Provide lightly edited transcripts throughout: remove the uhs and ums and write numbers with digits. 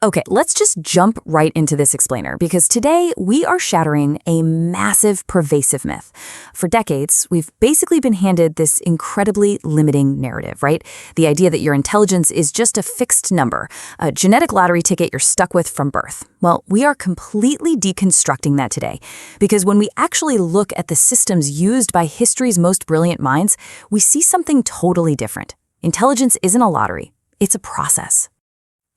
Okay, let's just jump right into this explainer because today we are shattering a massive, pervasive myth. For decades, we've basically been handed this incredibly limiting narrative, right? The idea that your intelligence is just a fixed number, a genetic lottery ticket you're stuck with from birth. Well, we are completely deconstructing that today because when we actually look at the systems used by history's most brilliant minds, we see something totally different. Intelligence isn't a lottery, it's a process.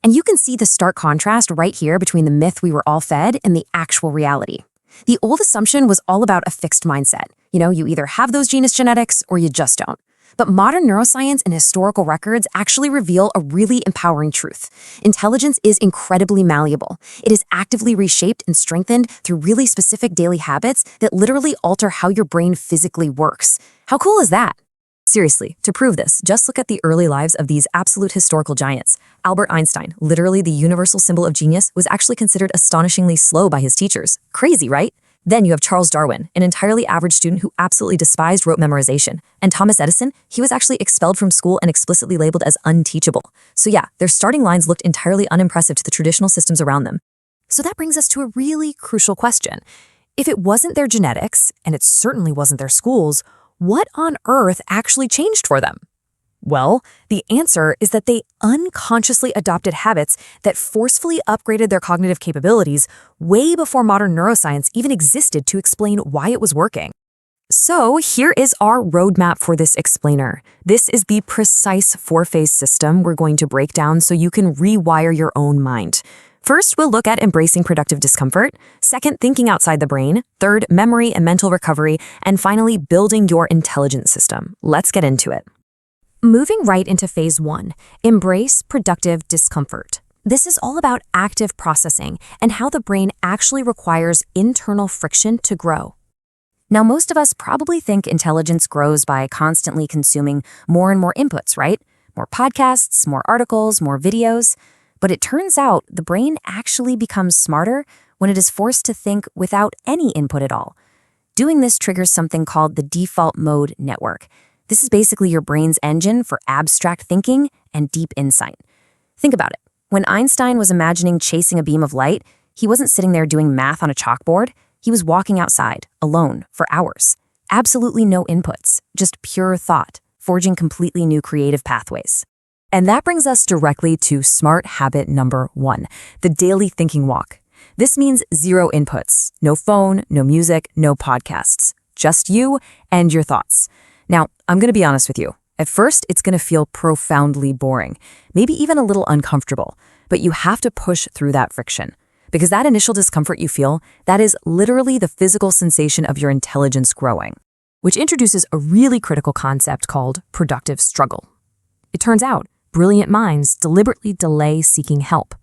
And you can see the stark contrast right here between the myth we were all fed and the actual reality. The old assumption was all about a fixed mindset. You either have those genius genetics or you just don't. But modern neuroscience and historical records actually reveal a really empowering truth. Intelligence is incredibly malleable. It is actively reshaped and strengthened through really specific daily habits that literally alter how your brain physically works. How cool is that? Seriously, to prove this, just look at the early lives of these absolute historical giants. Albert Einstein, literally the universal symbol of genius, was actually considered astonishingly slow by his teachers. Crazy, right? Then you have Charles Darwin, an entirely average student who absolutely despised rote memorization. And Thomas Edison, he was actually expelled from school and explicitly labeled as unteachable. So yeah, their starting lines looked entirely unimpressive to the traditional systems around them. So that brings us to a really crucial question. If it wasn't their genetics, and it certainly wasn't their schools, what on earth actually changed for them? Well, the answer is that they unconsciously adopted habits that forcefully upgraded their cognitive capabilities way before modern neuroscience even existed to explain why it was working. So here is our roadmap for this explainer. This is the precise four-phase system we're going to break down so you can rewire your own mind. First, we'll look at embracing productive discomfort. Second, thinking outside the brain. Third, memory and mental recovery. And finally, building your intelligence system. Let's get into it. Moving right into phase 1, embrace productive discomfort. This is all about active processing and how the brain actually requires internal friction to grow. Now, most of us probably think intelligence grows by constantly consuming more and more inputs, right? More podcasts, more articles, more videos. But it turns out the brain actually becomes smarter when it is forced to think without any input at all. Doing this triggers something called the default mode network. This is basically your brain's engine for abstract thinking and deep insight. Think about it. When Einstein was imagining chasing a beam of light, he wasn't sitting there doing math on a chalkboard. He was walking outside, alone, for hours. Absolutely no inputs, just pure thought, forging completely new creative pathways. And that brings us directly to smart habit number 1, the daily thinking walk. This means 0 inputs, no phone, no music, no podcasts, just you and your thoughts. Now, I'm going to be honest with you. At first, it's going to feel profoundly boring, maybe even a little uncomfortable, but you have to push through that friction. Because that initial discomfort you feel, that is literally the physical sensation of your intelligence growing, which introduces a really critical concept called productive struggle. It turns out, brilliant minds deliberately delay seeking help.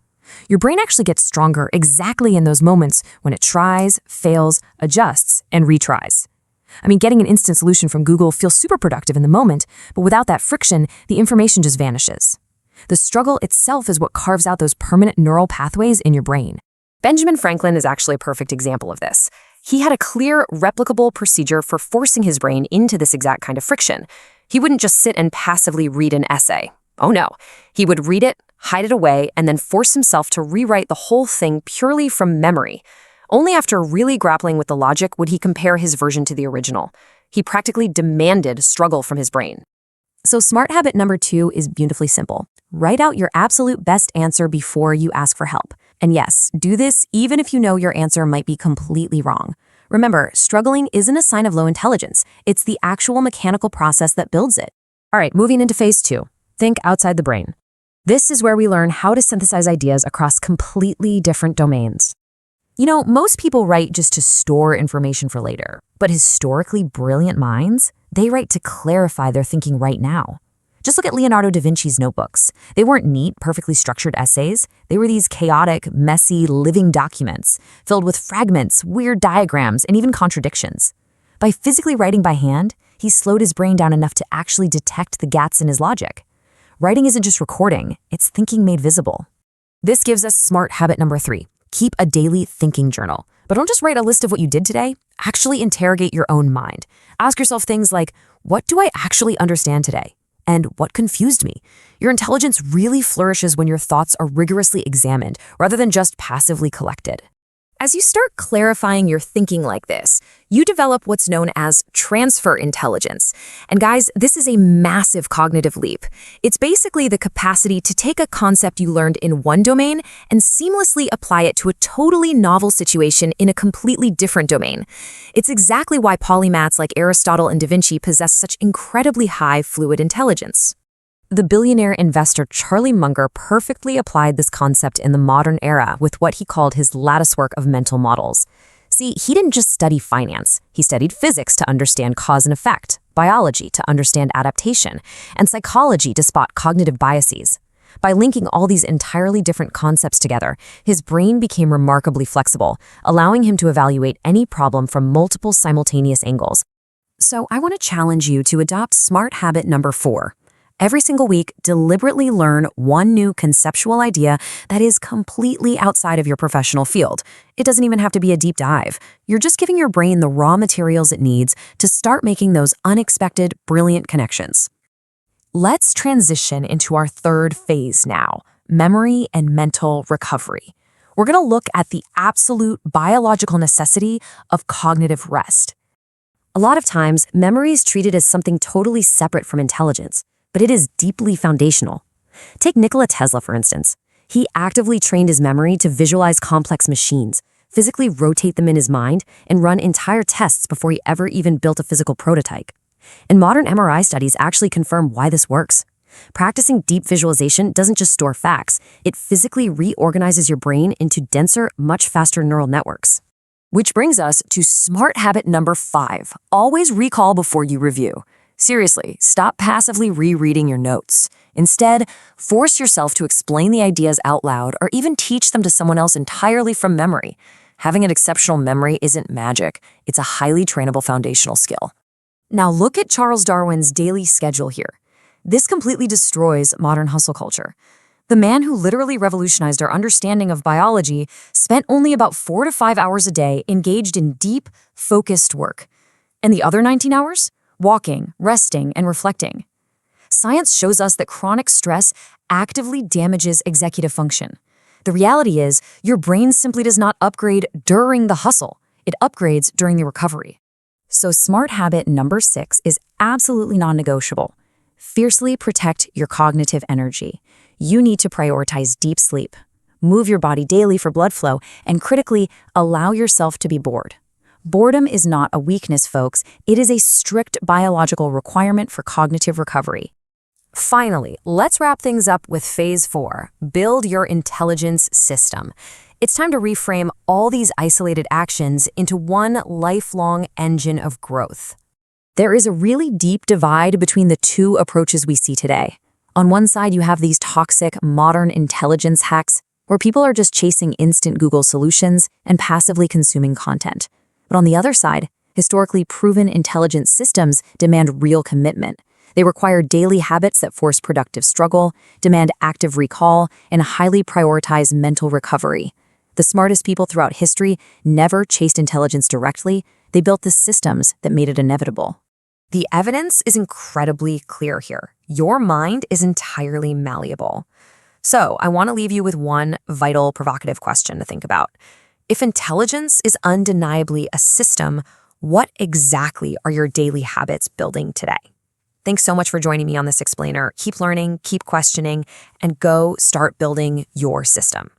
Your brain actually gets stronger exactly in those moments when it tries, fails, adjusts, and retries. Getting an instant solution from Google feels super productive in the moment, but without that friction, the information just vanishes. The struggle itself is what carves out those permanent neural pathways in your brain. Benjamin Franklin is actually a perfect example of this. He had a clear, replicable procedure for forcing his brain into this exact kind of friction. He wouldn't just sit and passively read an essay. Oh no, he would read it, hide it away, and then force himself to rewrite the whole thing purely from memory. Only after really grappling with the logic would he compare his version to the original. He practically demanded struggle from his brain. So smart habit number 2 is beautifully simple. Write out your absolute best answer before you ask for help. And yes, do this even if you know your answer might be completely wrong. Remember, struggling isn't a sign of low intelligence. It's the actual mechanical process that builds it. All right, moving into phase 2. Think outside the brain. This is where we learn how to synthesize ideas across completely different domains. Most people write just to store information for later, but historically brilliant minds, they write to clarify their thinking right now. Just look at Leonardo da Vinci's notebooks. They weren't neat, perfectly structured essays. They were these chaotic, messy, living documents filled with fragments, weird diagrams, and even contradictions. By physically writing by hand, he slowed his brain down enough to actually detect the gaps in his logic. Writing isn't just recording, it's thinking made visible. This gives us smart habit number 3. Keep a daily thinking journal. But don't just write a list of what you did today. Actually interrogate your own mind. Ask yourself things like, what do I actually understand today? And what confused me? Your intelligence really flourishes when your thoughts are rigorously examined rather than just passively collected. As you start clarifying your thinking like this, you develop what's known as transfer intelligence. And guys, this is a massive cognitive leap. It's basically the capacity to take a concept you learned in one domain and seamlessly apply it to a totally novel situation in a completely different domain. It's exactly why polymaths like Aristotle and Da Vinci possess such incredibly high fluid intelligence. The billionaire investor Charlie Munger perfectly applied this concept in the modern era with what he called his latticework of mental models. See, he didn't just study finance. He studied physics to understand cause and effect, biology to understand adaptation, and psychology to spot cognitive biases. By linking all these entirely different concepts together, his brain became remarkably flexible, allowing him to evaluate any problem from multiple simultaneous angles. So I want to challenge you to adopt smart habit number 4. Every single week, deliberately learn one new conceptual idea that is completely outside of your professional field. It doesn't even have to be a deep dive. You're just giving your brain the raw materials it needs to start making those unexpected, brilliant connections. Let's transition into our third phase now, memory and mental recovery. We're going to look at the absolute biological necessity of cognitive rest. A lot of times, memory is treated as something totally separate from intelligence, but it is deeply foundational. Take Nikola Tesla, for instance. He actively trained his memory to visualize complex machines, physically rotate them in his mind, and run entire tests before he ever even built a physical prototype. And modern MRI studies actually confirm why this works. Practicing deep visualization doesn't just store facts, it physically reorganizes your brain into denser, much faster neural networks. Which brings us to smart habit number 5. Always recall before you review. Seriously, stop passively rereading your notes. Instead, force yourself to explain the ideas out loud or even teach them to someone else entirely from memory. Having an exceptional memory isn't magic. It's a highly trainable foundational skill. Now look at Charles Darwin's daily schedule here. This completely destroys modern hustle culture. The man who literally revolutionized our understanding of biology spent only about 4 to 5 hours a day engaged in deep, focused work. And the other 19 hours? Walking, resting, and reflecting. Science shows us that chronic stress actively damages executive function. The reality is, your brain simply does not upgrade during the hustle. It upgrades during the recovery. So smart habit number 6 is absolutely non-negotiable. Fiercely protect your cognitive energy. You need to prioritize deep sleep, move your body daily for blood flow, and critically, allow yourself to be bored. Boredom is not a weakness, folks. It is a strict biological requirement for cognitive recovery. Finally, let's wrap things up with phase 4, build your intelligence system. It's time to reframe all these isolated actions into one lifelong engine of growth. There is a really deep divide between the two approaches we see today. On one side, you have these toxic, modern intelligence hacks where people are just chasing instant Google solutions and passively consuming content. But on the other side, historically proven intelligence systems demand real commitment. They require daily habits that force productive struggle, demand active recall, and highly prioritize mental recovery. The smartest people throughout history never chased intelligence directly. They built the systems that made it inevitable. The evidence is incredibly clear here. Your mind is entirely malleable. So I want to leave you with one vital, provocative question to think about. If intelligence is undeniably a system, what exactly are your daily habits building today? Thanks so much for joining me on this explainer. Keep learning, keep questioning, and go start building your system.